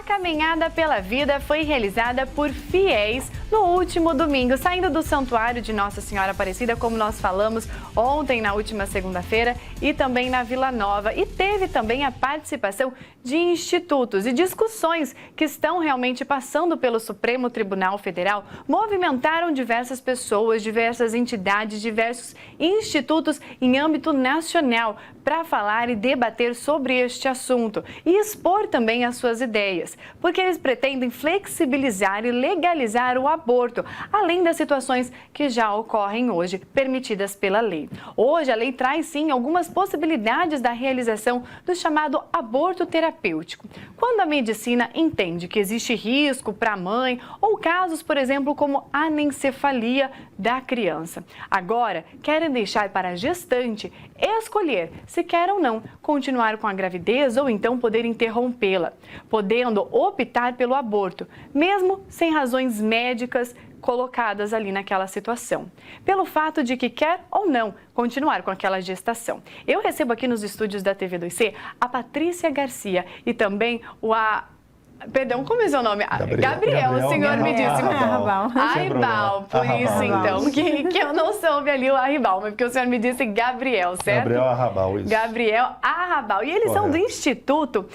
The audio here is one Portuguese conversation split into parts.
caminhada pela vida foi realizada por fiéis no último domingo, saindo do Santuário de Nossa Senhora Aparecida, como nós falamos ontem, na última segunda-feira, e também na Vila Nova. E teve também a participação de institutos e discussões que estão realmente passando pelo Supremo Tribunal Federal, movimentaram diversas pessoas, diversas entidades, diversos institutos em âmbito nacional para falar e debater sobre este assunto e expor também as suas ideias, porque eles pretendem flexibilizar e legalizar o aborto, além das situações que já ocorrem hoje, permitidas pela lei. Hoje, a lei traz, sim, algumas possibilidades da realização do chamado aborto terapêutico. Quando a medicina entende que existe risco para a mãe ou casos, por exemplo, como anencefalia da criança. Agora, querem deixar para a gestante escolher se quer ou não continuar com a gravidez ou então poder interrompê-la, podendo optar pelo aborto, mesmo sem razões médicas colocadas ali naquela situação, pelo fato de que quer ou não continuar com aquela gestação. Eu recebo aqui nos estúdios da TV2C a Patrícia Garcia e também Perdão, como é seu nome? Gabriel, o senhor me disse. Arribal, por isso então, que eu não soube ali o Arribal, mas porque o senhor me disse Gabriel, certo? Gabriel Arrabal, isso. Gabriel Arrabal. E eles são do Instituto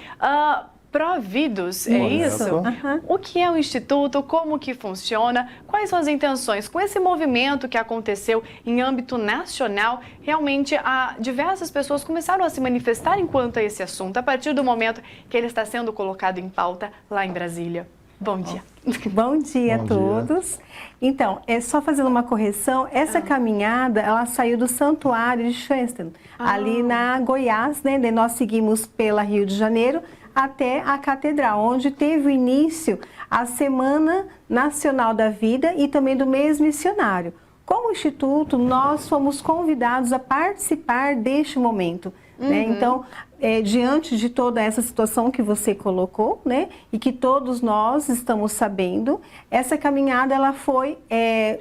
Providos, é isso? O que é o Instituto? Como que funciona? Quais são as intenções? Com esse movimento que aconteceu em âmbito nacional, realmente diversas pessoas começaram a se manifestar quanto a esse assunto, a partir do momento que ele está sendo colocado em pauta lá em Brasília. Bom dia. Bom dia a todos. Então, só fazendo uma correção, essa caminhada, ela saiu do Santuário de Schweinsteigen, ali na Goiás, né? Nós seguimos pela Rio de Janeiro, até a Catedral, onde teve o início a Semana Nacional da Vida e também do mês missionário. Como Instituto, nós fomos convidados a participar deste momento. Né? Então, diante de toda essa situação que você colocou, né? E que todos nós estamos sabendo, essa caminhada ela foi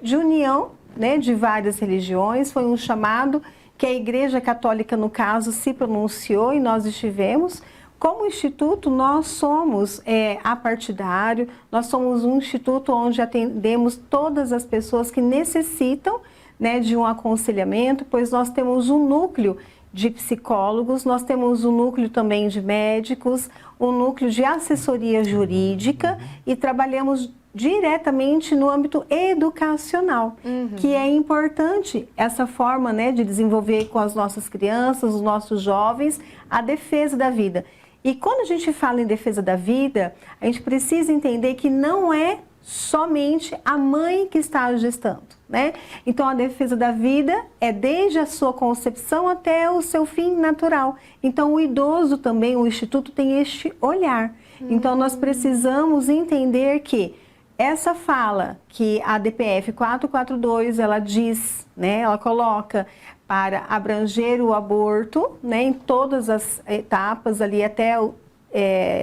de união, né? De várias religiões, foi um chamado que a Igreja Católica, no caso, se pronunciou e nós estivemos. Como instituto, nós somos apartidário, nós somos um instituto onde atendemos todas as pessoas que necessitam, né, de um aconselhamento, pois nós temos um núcleo de psicólogos, nós temos um núcleo também de médicos, um núcleo de assessoria jurídica e trabalhamos diretamente no âmbito educacional, que é importante essa forma, né, de desenvolver com as nossas crianças, os nossos jovens, a defesa da vida. E quando a gente fala em defesa da vida, a gente precisa entender que não é somente a mãe que está gestando, né? Então, a defesa da vida é desde a sua concepção até o seu fim natural. Então, o idoso também, o Instituto tem este olhar. Então, nós precisamos entender que essa fala que a DPF 442, ela diz, né? Ela coloca para abranger o aborto, né, em todas as etapas ali até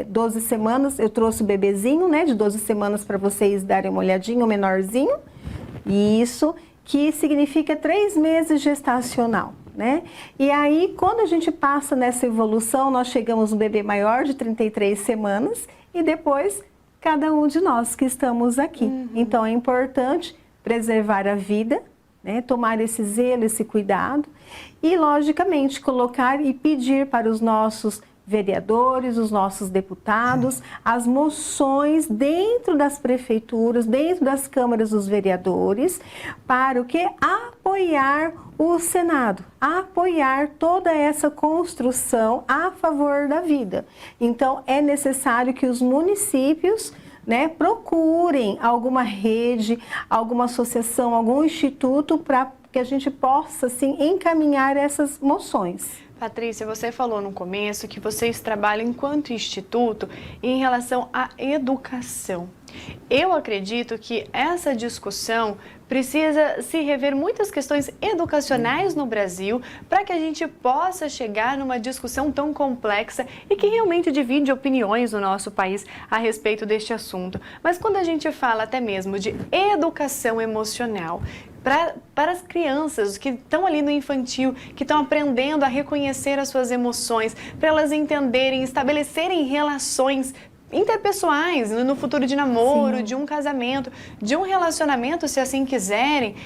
12 semanas. Eu trouxe o bebezinho, né, de 12 semanas para vocês darem uma olhadinha, o menorzinho. Isso que significa 3 meses gestacional, né? E aí, quando a gente passa nessa evolução, nós chegamos no bebê maior de 33 semanas e depois cada um de nós que estamos aqui. Então, é importante preservar a vida, né, tomar esse zelo, esse cuidado e, logicamente, colocar e pedir para os nossos vereadores, os nossos deputados, as moções dentro das prefeituras, dentro das câmaras dos vereadores, para o que? Apoiar o Senado, apoiar toda essa construção a favor da vida. Então, é necessário que os municípios, né, procurem alguma rede, alguma associação, algum instituto para que a gente possa, assim, encaminhar essas moções. Patrícia, você falou no começo que vocês trabalham enquanto instituto em relação à educação. Eu acredito que essa discussão precisa se rever muitas questões educacionais no Brasil para que a gente possa chegar numa discussão tão complexa e que realmente divide opiniões no nosso país a respeito deste assunto. Mas quando a gente fala até mesmo de educação emocional, para as crianças que estão ali no infantil, que estão aprendendo a reconhecer as suas emoções, para elas entenderem, estabelecerem relações interpessoais, no futuro de namoro, de um casamento, de um relacionamento, se assim quiserem,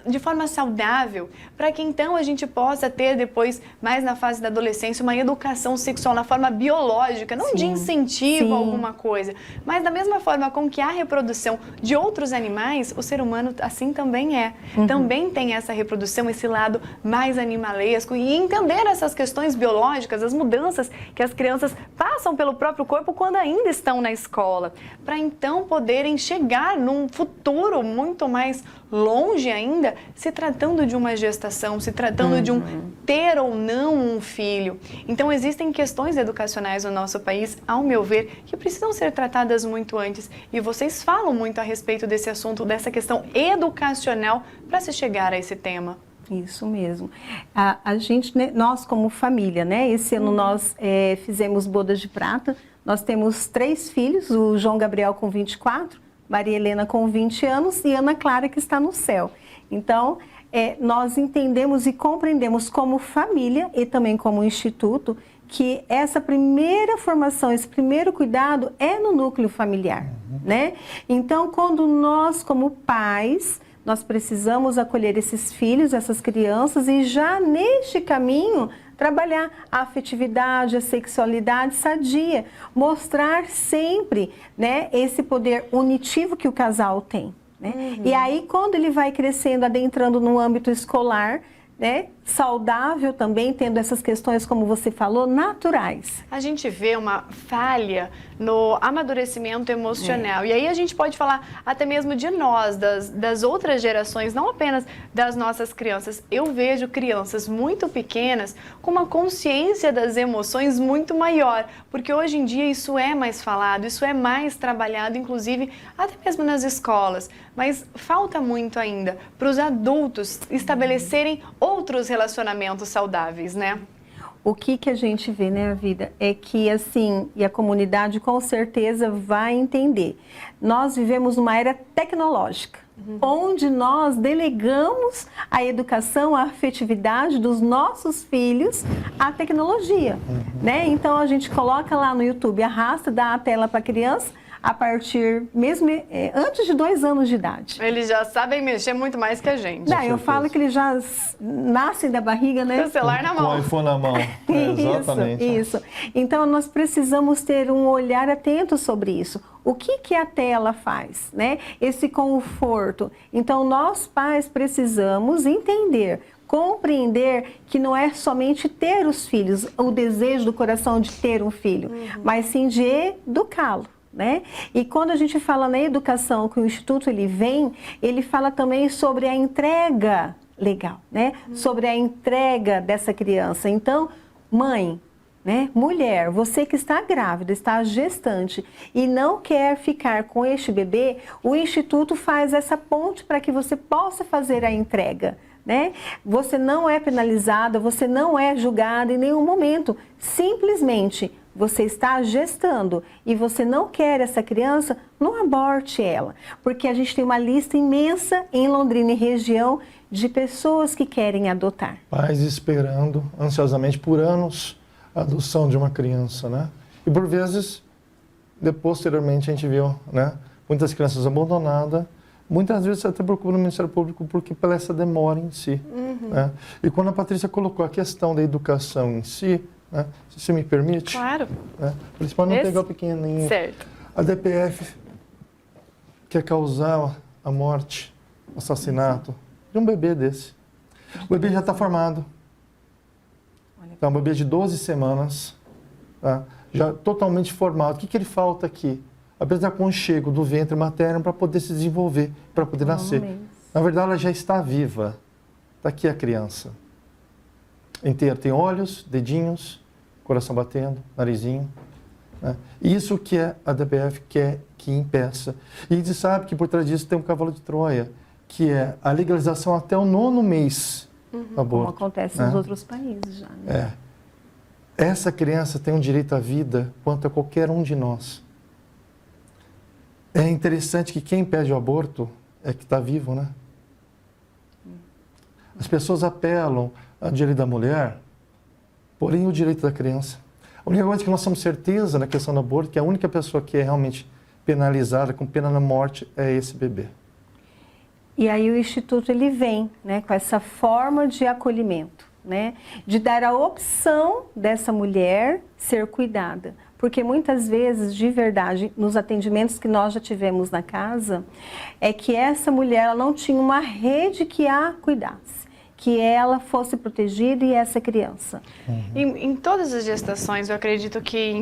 de forma saudável, para que então a gente possa ter depois, mais na fase da adolescência, uma educação sexual na forma biológica, não de incentivo a alguma coisa, mas da mesma forma com que há reprodução de outros animais, o ser humano assim também é. Também tem essa reprodução, esse lado mais animalesco, e entender essas questões biológicas, as mudanças que as crianças passam pelo próprio corpo quando ainda estão na escola, para então poderem chegar num futuro muito mais longe ainda, se tratando de uma gestação, se tratando de um ter ou não um filho. Então existem questões educacionais no nosso país, ao meu ver, que precisam ser tratadas muito antes, e vocês falam muito a respeito desse assunto, dessa questão educacional para se chegar a esse tema. Isso mesmo. A gente, né, nós como família, né, esse ano nós fizemos bodas de prata. Nós temos 3 filhos, o João Gabriel com 24, Maria Helena com 20 anos e Ana Clara que está no céu. Então, nós entendemos e compreendemos como família e também como instituto que essa primeira formação, esse primeiro cuidado é no núcleo familiar, né? Então, quando nós como pais, nós precisamos acolher esses filhos, essas crianças e já neste caminho trabalhar a afetividade, a sexualidade sadia, mostrar sempre, né, esse poder unitivo que o casal tem, né? E aí quando ele vai crescendo, adentrando no âmbito escolar, né, saudável também, tendo essas questões, como você falou, naturais. A gente vê uma falha no amadurecimento emocional. E aí a gente pode falar até mesmo de nós, das outras gerações, não apenas das nossas crianças. Eu vejo crianças muito pequenas com uma consciência das emoções muito maior, porque hoje em dia isso é mais falado, isso é mais trabalhado, inclusive até mesmo nas escolas. Mas falta muito ainda para os adultos estabelecerem outros relacionamentos saudáveis, né? O que a gente vê, né, a vida, é que assim, e a comunidade com certeza vai entender, nós vivemos numa era tecnológica, onde nós delegamos a educação, a afetividade dos nossos filhos à tecnologia, né? Então a gente coloca lá no YouTube, arrasta, dá a tela para a criança, a partir, mesmo antes de 2 anos de idade. Eles já sabem mexer muito mais que a gente. Não, eu falo que eles já nascem da barriga, né? Com o celular na mão. Com o iPhone na mão. Exatamente. Isso. Então, nós precisamos ter um olhar atento sobre isso. O que a tela faz, né? Esse conforto. Então, nós pais precisamos entender, compreender que não é somente ter os filhos, o desejo do coração de ter um filho, mas sim de educá-lo, né? E quando a gente fala na educação, que o Instituto ele fala também sobre a entrega legal, né? Sobre a entrega dessa criança. Então, mãe, né? Mulher, você que está grávida, está gestante e não quer ficar com este bebê, o Instituto faz essa ponte para que você possa fazer a entrega, né? Você não é penalizada, você não é julgada em nenhum momento. Simplesmente você está gestando e você não quer essa criança, não aborte ela. Porque a gente tem uma lista imensa em Londrina e região de pessoas que querem adotar. Pais esperando ansiosamente por anos a adoção de uma criança, né? E por vezes, posteriormente a gente viu, né, muitas crianças abandonadas, muitas vezes até procura o Ministério Público porque pela essa demora em si. Né? E quando a Patrícia colocou a questão da educação em si, né, se você me permite, claro, né, principalmente não pegar o pequenininho, certo. A DPF quer causar a morte, o assassinato de um bebê desse. O bebê já está formado. É um bebê de 12 semanas, tá? Já totalmente formado. O que ele falta aqui? Apenas do aconchego do ventre materno para poder se desenvolver, para poder nascer. Na verdade, ela já está viva. Está aqui a criança. Inteira. Tem olhos, dedinhos, coração batendo, narizinho. Né? Isso que a DPF quer que impeça. E a gente sabe que por trás disso tem um cavalo de Troia, que é a legalização até o 9º mês do aborto. Como acontece nos outros países já. Né? Essa criança tem um direito à vida quanto a qualquer um de nós. É interessante que quem pede o aborto é que está vivo, né? As pessoas apelam ao direito da mulher, porém o direito da criança. A única coisa que nós temos certeza na questão do aborto é que a única pessoa que é realmente penalizada com pena na morte é esse bebê. E aí o Instituto ele vem, né, com essa forma de acolhimento, né, de dar a opção dessa mulher ser cuidada. Porque muitas vezes, de verdade, nos atendimentos que nós já tivemos na casa, é que essa mulher ela não tinha uma rede que a cuidasse, que ela fosse protegida e essa criança. Em todas as gestações, eu acredito que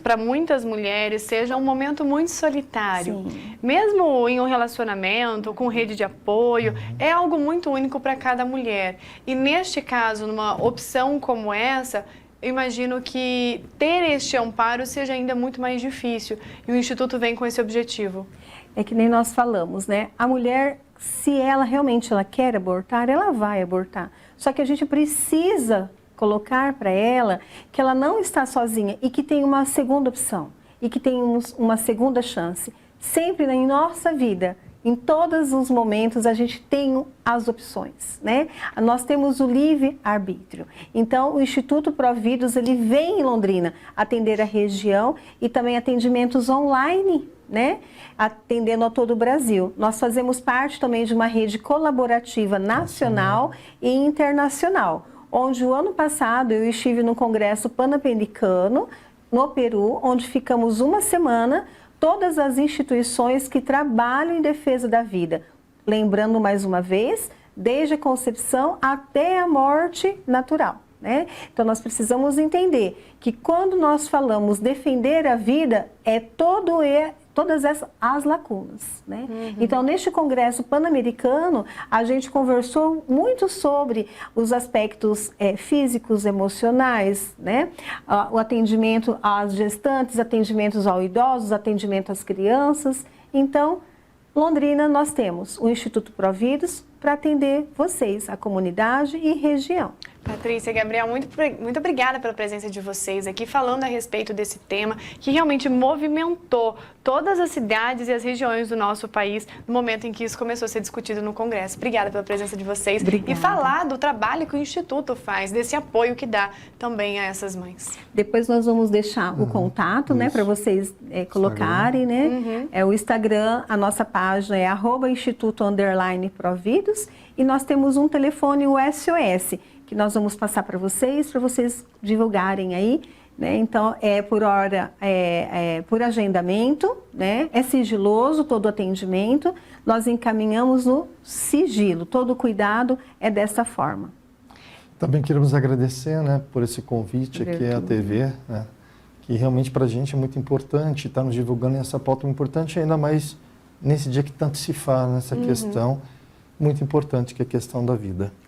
para muitas mulheres seja um momento muito solitário. Sim. Mesmo em um relacionamento, com rede de apoio, é algo muito único para cada mulher. E neste caso, numa opção como essa, eu imagino que ter este amparo seja ainda muito mais difícil. E o Instituto vem com esse objetivo. É que nem nós falamos, né? A mulher, se ela realmente quer abortar, ela vai abortar. Só que a gente precisa colocar para ela que ela não está sozinha e que tem uma segunda opção. E que tem uma segunda chance. Sempre em nossa vida, em todos os momentos, a gente tem as opções, né? Nós temos o livre-arbítrio. Então, o Instituto Providos, ele vem em Londrina atender a região e também atendimentos online, né? Atendendo a todo o Brasil. Nós fazemos parte também de uma rede colaborativa nacional e internacional, onde o ano passado eu estive no Congresso Pan-Americano, no Peru, onde ficamos uma semana, todas as instituições que trabalham em defesa da vida. Lembrando mais uma vez, desde a concepção até a morte natural, né? Então nós precisamos entender que quando nós falamos defender a vida, é todas as lacunas, né? Então, neste Congresso Pan-Americano, a gente conversou muito sobre os aspectos físicos, emocionais, né? O atendimento às gestantes, atendimentos aos idosos, atendimento às crianças. Então, Londrina, nós temos o Instituto Providos para atender vocês, a comunidade e região. Patrícia, Gabriel, muito obrigada pela presença de vocês aqui, falando a respeito desse tema que realmente movimentou todas as cidades e as regiões do nosso país no momento em que isso começou a ser discutido no Congresso. Obrigada pela presença de vocês. Obrigada. E falar do trabalho que o Instituto faz, desse apoio que dá também a essas mães. Depois nós vamos deixar o contato, né, para vocês colocarem, né? É o Instagram, a nossa página é @instituto_providos e nós temos um telefone, o SOS, que nós vamos passar para vocês divulgarem aí, né? Então, é por hora, por agendamento, né? É sigiloso todo o atendimento, nós encaminhamos no sigilo, todo o cuidado é dessa forma. Também queremos agradecer, né, por esse convite aqui à TV, né, que realmente para a gente é muito importante, estar nos divulgando essa pauta importante, ainda mais nesse dia que tanto se fala nessa questão muito importante, que é a questão da vida.